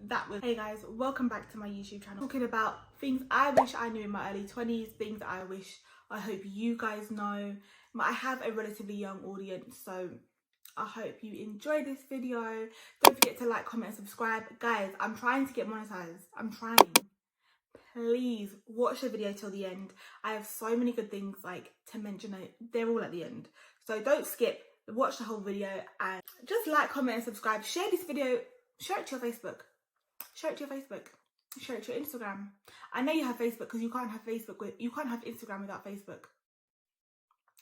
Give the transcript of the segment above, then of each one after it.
that was... Hey guys, welcome back to my YouTube channel. Talking about things I wish I knew in my early 20s, things that I hope you guys know. I have a relatively young audience, so I hope you enjoy this video. Don't forget to like, comment and subscribe. Guys, I'm trying to get monetized. I'm trying. Please watch the video till the end. I have so many good things like to mention. They're all at the end, so don't skip. Watch the whole video and just like, comment and subscribe. Share this video. Share it to your Facebook. Share it to your Facebook. Share it to your Instagram. I know you have Facebook because you can't have Instagram without Facebook.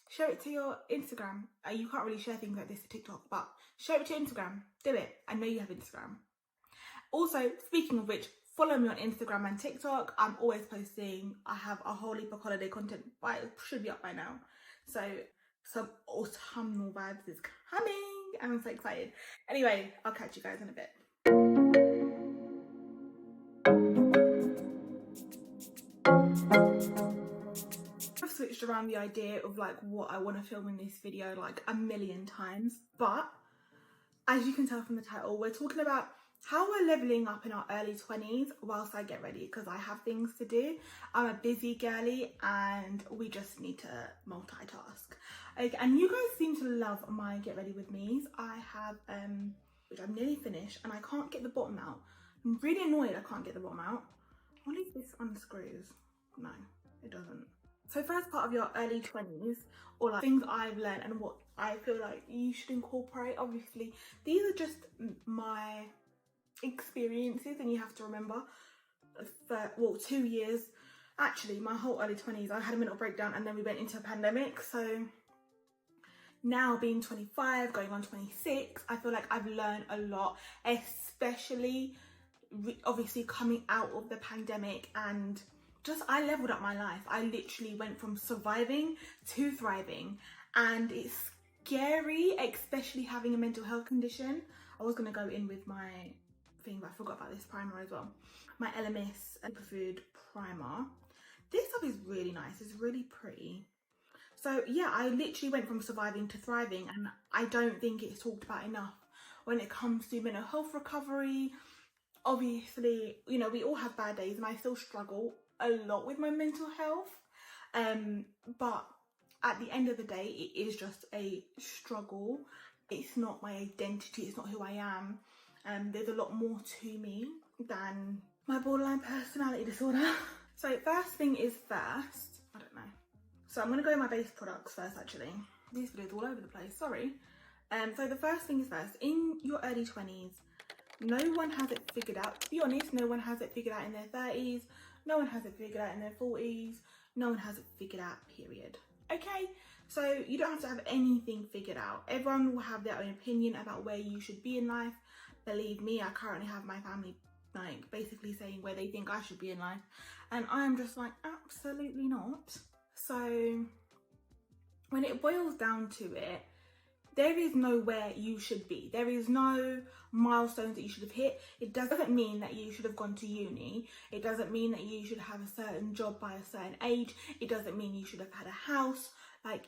Share it to your Instagram. You can't really share things like this to TikTok, but share it to your Instagram. Do it. I know you have Instagram. Also, speaking of which, follow me on Instagram and TikTok. I'm always posting. I have a whole heap of holiday content, but it should be up by now. So some autumnal vibes is coming and I'm so excited. Anyway, I'll catch you guys in a bit. I've switched around the idea of like what I want to film in this video like a million times, but as you can tell from the title, we're talking about how we're leveling up in our early 20s whilst I get ready, because I have things to do. I'm a busy girly and we just need to multitask. Okay, and you guys seem to love my get ready with me's. I have which I'm nearly finished and I can't get the bottom out. I'm really annoyed I can't get the bottom out. Only if this unscrews. No, it doesn't. So first part of your early 20s, or like things I've learned and what I feel like you should incorporate. Obviously, these are just my experiences, and you have to remember, for 2 years, actually my whole early 20s, I had a mental breakdown and then we went into a pandemic. So now being 25, going on 26, I feel like I've learned a lot, especially obviously coming out of the pandemic, and just I leveled up my life. I literally went from surviving to thriving, and it's scary, especially having a mental health condition. I was going to go in with my thing, but I forgot about this primer as well. My LMS Superfood primer. This stuff is really nice. It's really pretty. So yeah, I literally went from surviving to thriving, and I don't think it's talked about enough when it comes to mental health recovery. Obviously, you know, we all have bad days and I still struggle a lot with my mental health. But at the end of the day, it is just a struggle. It's not my identity. It's not who I am. There's a lot more to me than my borderline personality disorder. So first thing is first, I don't know. So I'm gonna go with my base products first actually. This video's all over the place, sorry. So the first thing is first, in your early 20s, no one has it figured out. To be honest, no one has it figured out in their 30s. No one has it figured out in their 40s. No one has it figured out, period. Okay, so you don't have to have anything figured out. Everyone will have their own opinion about where you should be in life. Believe me, I currently have my family like basically saying where they think I should be in life, and I am just like, absolutely not. So when it boils down to it, there is nowhere you should be. There is no milestones that you should have hit. It doesn't mean that you should have gone to uni. It doesn't mean that you should have a certain job by a certain age. It doesn't mean you should have had a house. Like,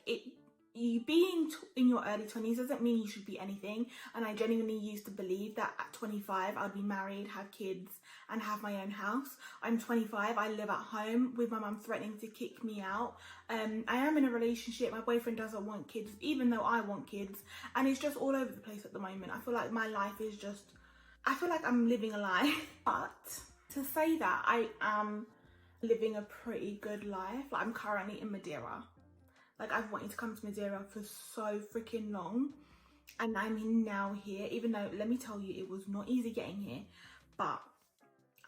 you being in your early 20s doesn't mean you should be anything. And I genuinely used to believe that at 25 I'd be married, have kids and have my own house. I'm 25, I live at home with my mum threatening to kick me out. I am in a relationship, my boyfriend doesn't want kids even though I want kids, and it's just all over the place at the moment. I feel like my life is just, I feel like I'm living a lie. But to say that I am living a pretty good life, like I'm currently in Madeira. Like, I've wanted to come to Madeira for so freaking long, and I'm now here, even though, let me tell you, it was not easy getting here, but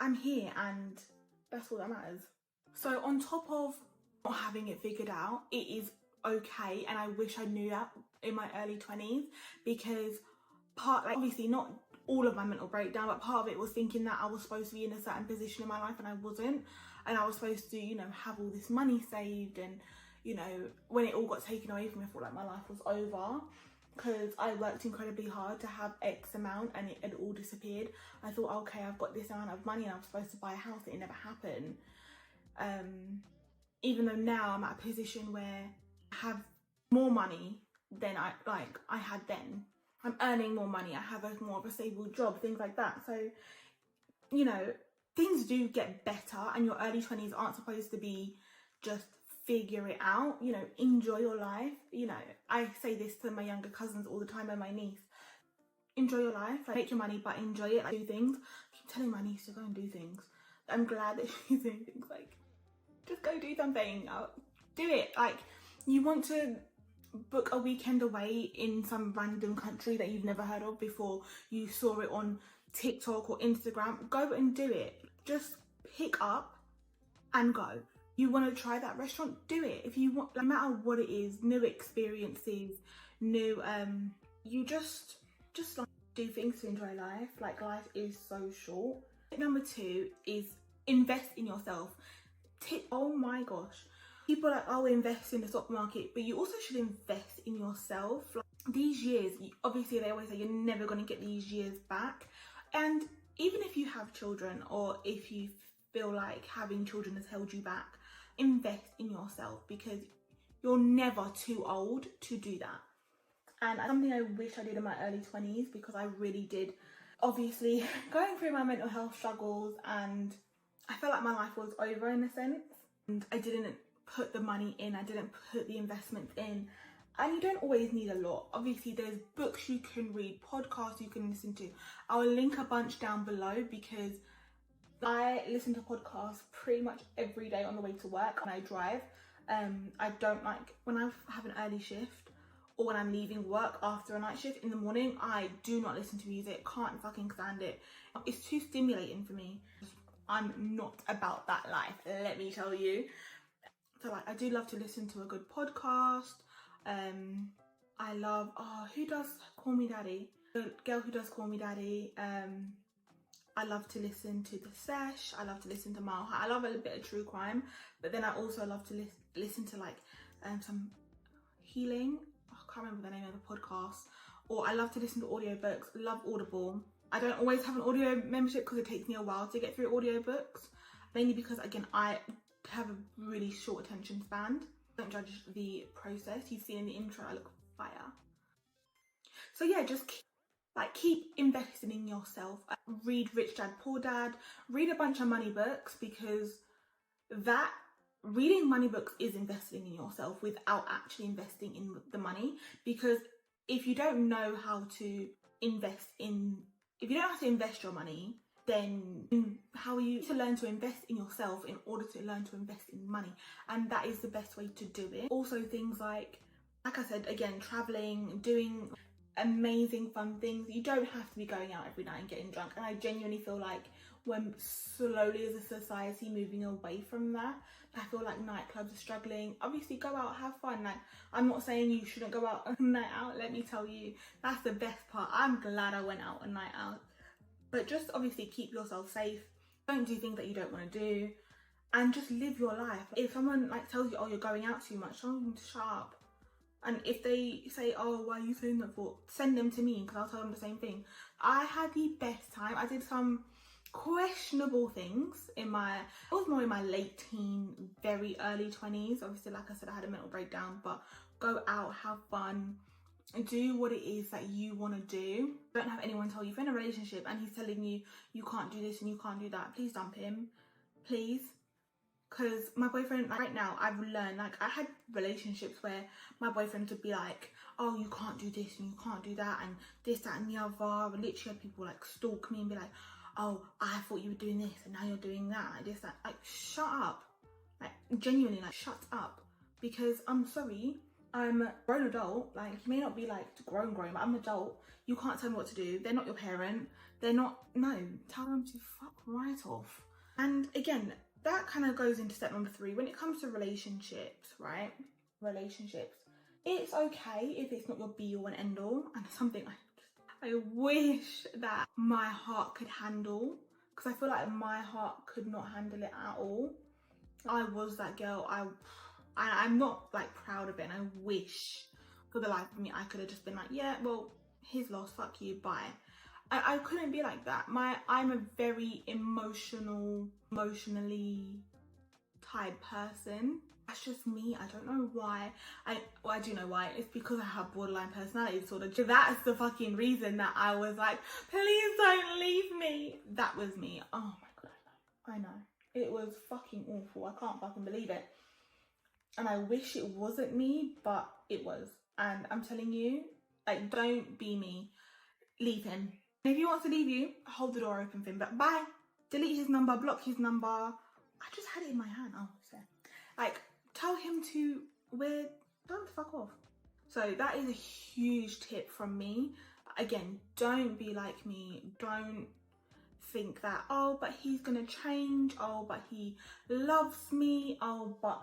I'm here and that's all that matters. So on top of not having it figured out, it is okay, and I wish I knew that in my early 20s, because obviously not all of my mental breakdown, but part of it was thinking that I was supposed to be in a certain position in my life and I wasn't, and I was supposed to, you know, have all this money saved, and you know, when it all got taken away from me, I thought like my life was over, because I worked incredibly hard to have X amount and it had all disappeared. I thought, okay, I've got this amount of money and I'm supposed to buy a house. It never happened. Even though now I'm at a position where I have more money than I had then. I'm earning more money. I have more of a stable job, things like that. So you know, things do get better, and your early 20s aren't supposed to be just figure it out. You know, enjoy your life. You know, I say this to my younger cousins all the time and my niece. Enjoy your life, like, make your money, but enjoy it. Like, do things. I keep telling my niece to go and do things. I'm glad that she's doing things. Like, just go do something. Do it. Like, you want to book a weekend away in some random country that you've never heard of before, you saw it on TikTok or Instagram, go and do it. Just pick up and go. You want to try that restaurant, do it. If you want, no matter what it is, new experiences, new you just like, do things to enjoy life. Like, life is so short. Number 2 is invest in yourself. Oh my gosh, people are like, oh, invest in the stock market, but you also should invest in yourself. Like, these years, obviously they always say you're never going to get these years back, and even if you have children, or if you feel like having children has held you back, invest in yourself, because you're never too old to do that. And something I wish I did in my early 20s, because I really did, obviously going through my mental health struggles, and I felt like my life was over in a sense, and I didn't put the money in, I didn't put the investment in. And you don't always need a lot. Obviously there's books you can read, podcasts you can listen to. I'll link a bunch down below, because I listen to podcasts pretty much every day on the way to work when I drive. I don't like, when I have an early shift or when I'm leaving work after a night shift in the morning, I do not listen to music, can't fucking stand it. It's too stimulating for me. I'm not about that life, let me tell you. So like, I do love to listen to a good podcast. I love, who does Call Me Daddy? The girl who does Call Me Daddy. I love to listen to The Sesh. I love to listen to Mile High. I love a little bit of true crime, but then I also love to listen to like some healing. I can't remember the name of the podcast. Or I love to listen to audiobooks. Love Audible. I don't always have an audio membership because it takes me a while to get through audiobooks, mainly because, again, I have a really short attention span. Don't judge the process. You've seen in the intro I look fire. So yeah, just keep investing in yourself. Read Rich Dad Poor Dad. Read a bunch of money books, because reading money books is investing in yourself without actually investing in the money. Because if you don't know how to invest your money, then how are you to learn to invest in yourself in order to learn to invest in money? And that is the best way to do it. Also, things like I said, again, traveling, doing amazing fun things. You don't have to be going out every night and getting drunk. And I genuinely feel like we're slowly as a society moving away from that. I feel like nightclubs are struggling. Obviously, go out, have fun. Like, I'm not saying you shouldn't go out a night out. Let me tell you, that's the best part. I'm glad I went out a night out. But just obviously keep yourself safe. Don't do things that you don't want to do, and just live your life. If someone like tells you, oh, you're going out too much, tell them to shut up. And if they say, oh, why are you saying that for? Send them to me, because I'll tell them the same thing. I had the best time. I did some questionable things it was more in my late teen, very early 20s. Obviously, like I said, I had a mental breakdown, but go out, have fun, do what it is that you want to do. Don't have anyone tell you, if you're in a relationship and he's telling you you can't do this and you can't do that, please dump him, please. Because my boyfriend, like, right now, I've learned, like, I had relationships where my boyfriend would be like, oh, you can't do this and you can't do that and this, that and the other. And literally had people like stalk me and be like, oh, I thought you were doing this and now you're doing that, like this, that. Like, shut up. Like, genuinely, like, shut up. Because I'm sorry, I'm a grown adult. Like, you may not be like grown, but I'm an adult. You can't tell me what to do. They're not your parent. They're not, no, tell them to fuck right off. And again, that kind of goes into step number 3. When it comes to relationships, right? Relationships. It's okay if it's not your be all and end all. And it's something I wish that my heart could handle. Because I feel like my heart could not handle it at all. I was that girl. I'm not like proud of it, and I wish for the life of me I could have just been like, yeah, well, his loss, fuck you, bye. I couldn't be like that. I'm a very emotionally tied person. That's just me. I don't know why. Well, I do know why. It's because I have borderline personality disorder. That's the fucking reason that I was like, please don't leave me. that was me. Oh my god, I know. It was fucking awful. I can't fucking believe it. And I wish it wasn't me, but it was. And I'm telling you, like, don't be me. Leave him. And if he wants to leave you, hold the door open for him. But bye. Delete his number, block his number. I just had it in my hand. Oh, it's there. Like, tell him to don't fuck off. So that is a huge tip from me. Again, don't be like me. Don't think that, oh, but he's gonna change. Oh, but he loves me. Oh, but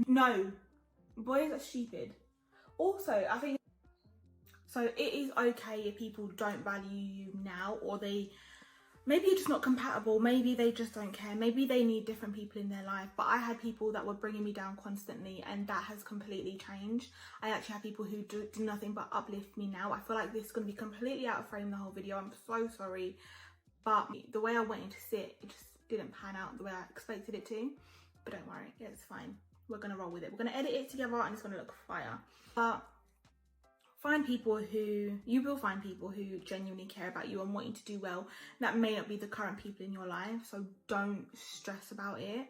no. Boys are stupid. Also, I think, so it is okay if people don't value you now, or maybe you're just not compatible, maybe they just don't care, maybe they need different people in their life. But I had people that were bringing me down constantly, and that has completely changed. I actually have people who do nothing but uplift me now. I feel like this is going to be completely out of frame, the whole video. I'm so sorry, but the way I wanted to sit, it just didn't pan out the way I expected it to. But don't worry, it's fine. We're going to roll with it. We're going to edit it together and it's going to look fire. But you will find people who genuinely care about you and want you to do well. That may not be the current people in your life, so don't stress about it.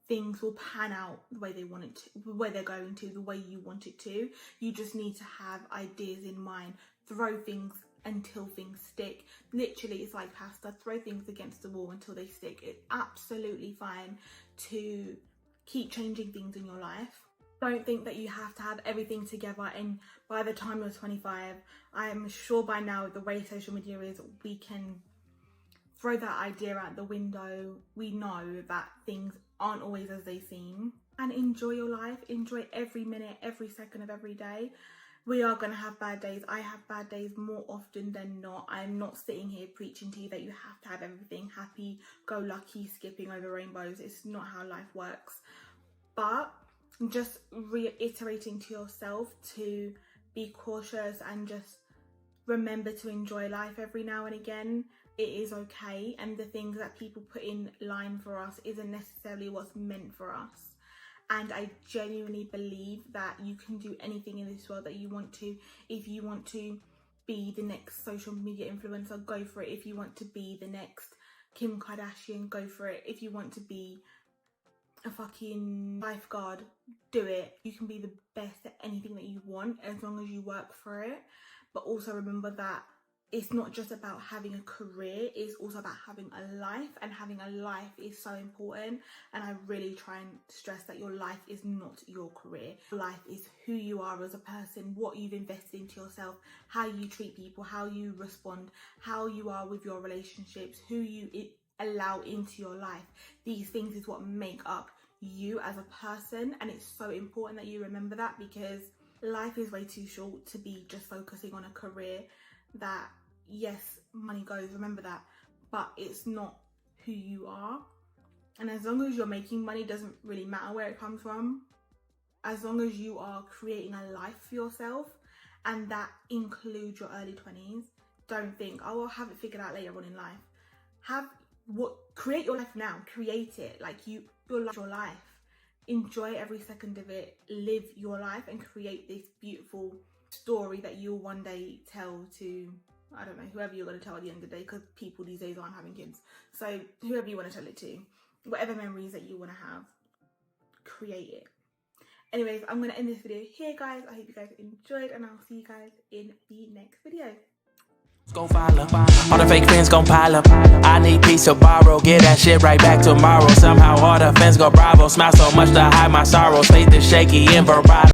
Things will pan out the way they want it to, the way they're going to, the way you want it to. You just need to have ideas in mind. Throw things until things stick. Literally, it's like pasta. Throw things against the wall until they stick. It's absolutely fine to keep changing things in your life. Don't think that you have to have everything together, and by the time you're 25, I am sure by now, the way social media is, we can throw that idea out the window. We know that things aren't always as they seem, and enjoy your life. Enjoy every minute, every second of every day. We are going to have bad days. I have bad days more often than not. I'm not sitting here preaching to you that you have to have everything happy, go lucky, skipping over rainbows. It's not how life works. But just reiterating to yourself to be cautious and just remember to enjoy life every now and again. It is okay, and the things that people put in line for us isn't necessarily what's meant for us. And I genuinely believe that you can do anything in this world that you want to. If you want to be the next social media influencer, go for it. If you want to be the next Kim Kardashian, go for it. If you want to be a fucking lifeguard, do it. You can be the best at anything that you want as long as you work for it. But also remember that it's not just about having a career, it's also about having a life, and having a life is so important. And I really try and stress that your life is not your career. Life is who you are as a person, what you've invested into yourself, how you treat people, how you respond, how you are with your relationships, who you allow into your life. These things is what make up you as a person, and it's so important that you remember that, because life is way too short to be just focusing on a career that, yes, money goes, remember that, but it's not who you are. And as long as you're making money, doesn't really matter where it comes from, as long as you are creating a life for yourself, and that includes your early 20s. Don't think, oh, I'll have it figured out later on in life. Create your life now. Create it. Like, your life. Enjoy every second of it. Live your life and create this beautiful story that you'll one day tell to, I don't know, whoever you're going to tell at the end of the day, because people these days aren't having kids. So whoever you want to tell it to, whatever memories that you want to have, create it. Anyways, I'm going to end this video here, guys. I hope you guys enjoyed, and I'll see you guys in the next video. Gon' follow. All the fake friends gon' pile up. I need peace to borrow. Get that shit right back tomorrow. Somehow all the fans go bravo. Smile so much to hide my sorrows. Faith is shaky in vibrato.